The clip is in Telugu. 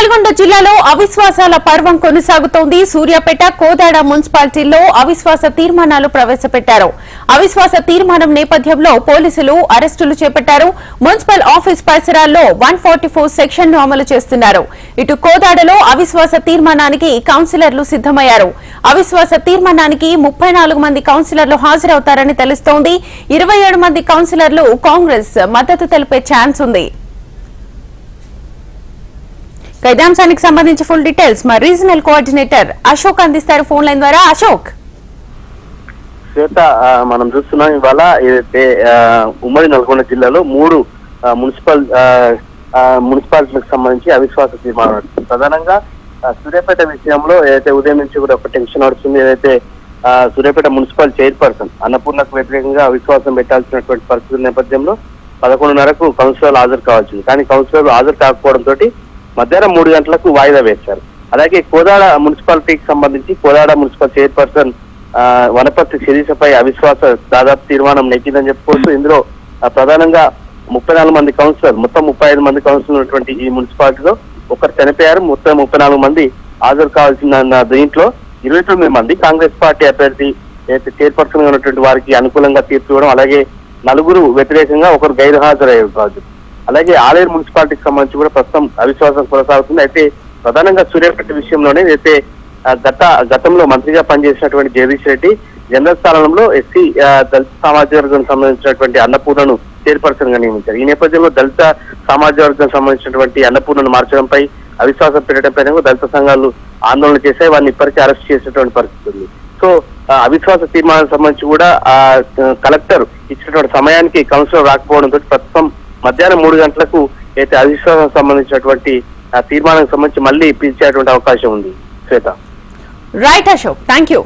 నల్గొండ జిల్లాలో అవిశ్వాసాల పర్వం కొనసాగుతోంది. సూర్యాపేట, కోదాడ మున్సిపాలిటీల్లో అవిశ్వాస తీర్మానాలు ప్రవేశపెట్టారు. అవిశ్వాస తీర్మానం నేపథ్యంలో పోలీసులు అరెస్టులు చేపట్టారు. మున్సిపల్ ఆఫీస్ పరిసరాల్లో 144 సెక్షన్ను అమలు చేస్తున్నారు. ఇటు కోదాడలో అవిశ్వాస తీర్మానానికి కౌన్సిలర్లు సిద్దమయ్యారు. అవిశ్వాస తీర్మానానికి 34 మంది కౌన్సిలర్లు హాజరవుతారని తెలుస్తోంది. 27 మంది కౌన్సిలర్లు కాంగ్రెస్ మద్దతు తెలిపే ఛాన్స్ ఉంది. ఇదే అంశానికి సంబంధించి ఫుల్ డీటెయిల్స్ మా రీజనల్ కోఆర్డినేటర్ అశోక్ అందిస్తారు ఫోన్ లైన్ ద్వారా. అశోక్, శ్వేత, మనం చూస్తున్నాం ఇవాళ ఏదైతే ఉమ్మడి నల్గొండ జిల్లాలో 3 మున్సిపాలిటీలకు సంబంధించి అవిశ్వాస తీర్మానం. ప్రధానంగా సూర్యాపేట విషయంలో ఏదైతే ఉదయం నుంచి కూడా ఒక టెన్షన్ నడుస్తుంది. ఏదైతే సూర్యాపేట మున్సిపల్ చైర్పర్సన్ అన్నపూర్ణకు వ్యతిరేకంగా అవిశ్వాసం పెట్టాల్సినటువంటి పరిస్థితుల నేపథ్యంలో 11:30కు కౌన్సిలర్లు హాజరు కావాల్సింది. కానీ కౌన్సిలర్లు హాజరు కాకపోవడంతో మధ్యాహ్నం 3 గంటలకు వాయిదా వేశారు. అలాగే కోదాడ మున్సిపాలిటీకి సంబంధించి కోదాడ మున్సిపల్ చైర్పర్సన్ వనపర్తి శిరీషపై అవిశ్వాస దాదాపు తీర్మానం నెగ్గిందని చెప్పుకోవచ్చు. ఇందులో ప్రధానంగా 34 మంది కౌన్సిలర్, మొత్తం 35 మంది కౌన్సిలర్ ఉన్నటువంటి ఈ మున్సిపాలిటీలో ఒకరు చనిపోయారు. మొత్తం 34 మంది హాజరు కావాల్సిన దీంట్లో 29 మంది కాంగ్రెస్ పార్టీ అభ్యర్థి చైర్పర్సన్ గా ఉన్నటువంటి వారికి అనుకూలంగా తీర్పు ఇవ్వడం, అలాగే 4 వ్యతిరేకంగా ఒకరు గైరు హాజరయ్యే కావచ్చు. అలాగే ఆలేరు మున్సిపాలిటీకి సంబంధించి కూడా ప్రస్తుతం అవిశ్వాసం కొనసాగుతుంది. అయితే ప్రధానంగా సూర్యాపేట విషయంలోనే అయితే గతంలో మంత్రిగా పనిచేసినటువంటి జగదీష్ రెడ్డి జనరల్ స్థానంలో ఎస్సీ దళిత సామాజిక వర్గం సంబంధించినటువంటి అన్నపూర్ణను చైర్పర్సన్ గా నియమించారు. ఈ నేపథ్యంలో దళిత సామాజిక వర్గం సంబంధించినటువంటి అన్నపూర్ణను మార్చడంపై అవిశ్వాసం పెట్టడంపై దళిత సంఘాలు ఆందోళన చేశాయి. వారిని ఇప్పటికీ అరెస్ట్ చేసేటువంటి పరిస్థితి ఉంది. సో అవిశ్వాస తీర్మానానికి సంబంధించి కూడా కలెక్టర్ ఇచ్చినటువంటి సమయానికి కౌన్సిలర్ రాకపోవడంతో ప్రస్తుతం మధ్యాహ్నం 3 గంటలకు అయితే అవిశ్వాసం సంబంధించినటువంటి తీర్మానానికి సంబంధించి మళ్ళీ పిలిచేటువంటి అవకాశం ఉంది. Shweta. Right Ashok, thank you.